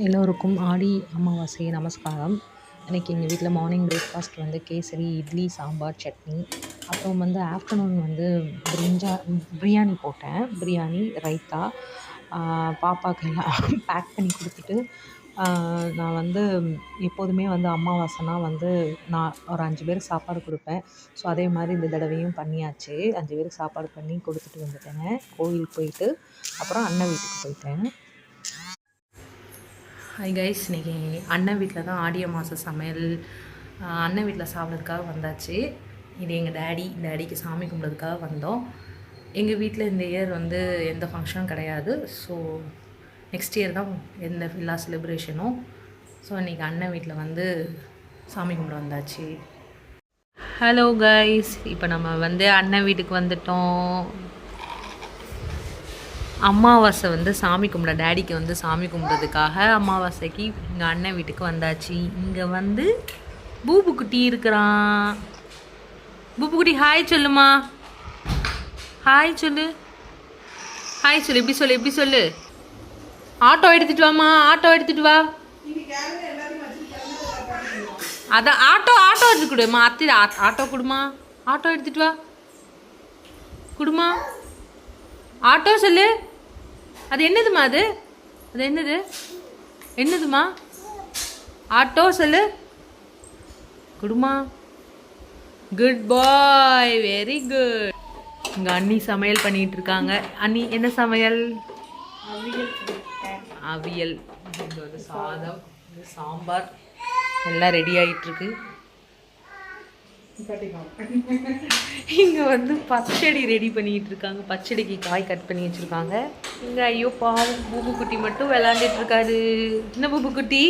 எல்லோருக்கும் ஆடி அமாவாசை நமஸ்காரம். இன்றைக்கி எங்கள் வீட்டில் மார்னிங் பிரேக்ஃபாஸ்ட் வந்து கேசரி, இட்லி, சாம்பார், சட்னி. அப்புறம் வந்து ஆஃப்டர்நூன் வந்து பிரியாணி போட்டேன். பிரியாணி, ரைத்தா. பாப்பாவுக்கு எல்லாம் பேக் பண்ணி கொடுத்துட்டு நான் வந்து எப்போதுமே வந்து அமாவாசைனா வந்து நான் ஒரு 5 பேருக்கு சாப்பாடு கொடுப்பேன். ஸோ அதே மாதிரி இந்த தடவையும் பண்ணியாச்சு. 5 பேருக்கு சாப்பாடு பண்ணி கொடுத்துட்டு வந்துட்டேங்க. கோயிலுக்கு போயிட்டு அப்புறம் அண்ணன் வீட்டுக்கு போயிட்டேன். ஹாய் கைஸ், இன்றைக்கி அண்ணன் வீட்டில் தான் ஆடி அமாவாசை சமையல். அண்ணன் வீட்டில் சாப்பிட்றதுக்காக வந்தாச்சு. இது எங்கள் டேடிக்கு சாமி கும்பிட்றதுக்காக வந்தோம். எங்கள் வீட்டில் இந்த இயர் வந்து எந்த ஃபங்க்ஷனும் கிடையாது. ஸோ நெக்ஸ்ட் இயர் தான் எந்த எல்லா செலிப்ரேஷனும். ஸோ இன்றைக்கி அண்ணன் வீட்டில் வந்து சாமி கும்பிட வந்தாச்சு. ஹலோ கைஸ், இப்போ நம்ம வந்து அண்ணன் வீட்டுக்கு வந்துட்டோம். அமாவாசை வந்து சாமி கும்பிட டேடிக்கு வந்து சாமி கும்பிட்றதுக்காக அமாவாசைக்கு எங்கள் அண்ணன் வீட்டுக்கு வந்தாச்சு. இங்கே வந்து பூபுக்குட்டி இருக்கிறான். பூபுக்குட்டி ஹாய் சொல்லுமா. ஹாய் சொல்லு, ஹாய் சொல்லு. எப்படி சொல்லு. ஆட்டோ எடுத்துட்டு வாம்மா, ஆட்டோ எடுத்துட்டு வா. அதான் ஆட்டோ எடுத்து கொடுமா. அத்தி ஆட்டோ கொடுமா, ஆட்டோ எடுத்துட்டு வா. கொடுமா, ஆட்டோ சொல்லு. அது என்னதுமா? அது என்னதுமா? ஆட்டோ சொல்லு. குடுமா. குட் பாய், வெரி குட். இங்கே அண்ணி சமையல் பண்ணிகிட்டு இருக்காங்க. அண்ணி என்ன சமையல்? அவியல். இங்கே வந்து சாதம், சாம்பார் எல்லாம் ரெடி ஆகிட்டுருக்கு. இங்கே வந்து பச்சடி ரெடி பண்ணிட்டு இருக்காங்க. பச்சடிக்கு காய் கட் பண்ணி வச்சுருக்காங்க. இங்கே ஐயோ பாவம் பூபுக்குட்டி மட்டும் விளாண்டுட்டு இருக்காரு. என்ன பூபுக்குட்டி?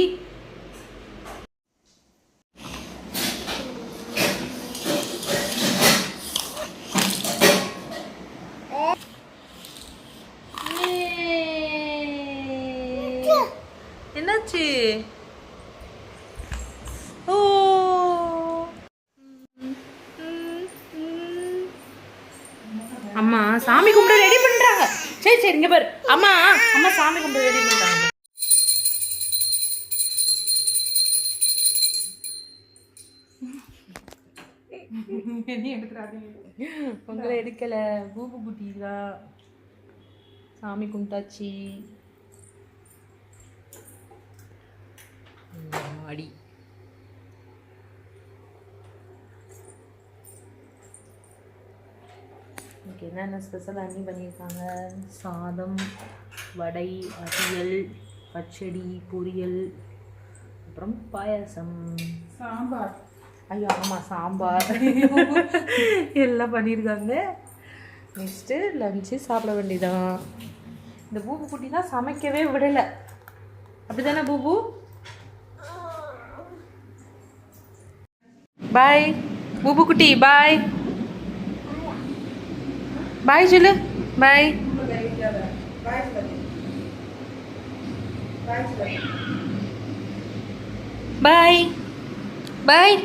என்னாச்சு? ஓ அம்மா சாமி கும்பிட ரெடி பண்றாங்க. சரி இங்க பாரு. அம்மா சாமி கும்பிட ரெடி பண்றாங்க. உங்களை எடுக்கல, பூபு குட்டி தான். சாமி கும்பிட்டாச்சு. அடி ஓகே. என்னென்ன ஸ்பெஷல் அண்ணி பண்ணியிருக்காங்க? சாதம், வடை, அவியல், பச்சடி, பொரியல், அப்புறம் பாயாசம், சாம்பார். ஐயோ ஆமாம், சாம்பார் எல்லாம் பண்ணியிருக்காங்க. நெக்ஸ்ட்டு லஞ்சு சாப்பிட வேண்டியதான். இந்த பூபு குட்டி தான் சமைக்கவே விடலை. அப்படி தானே பூபு? பாய் பூபு குட்டி, பாய் பாய் சொல்லு. பாய் பாய் பாய்.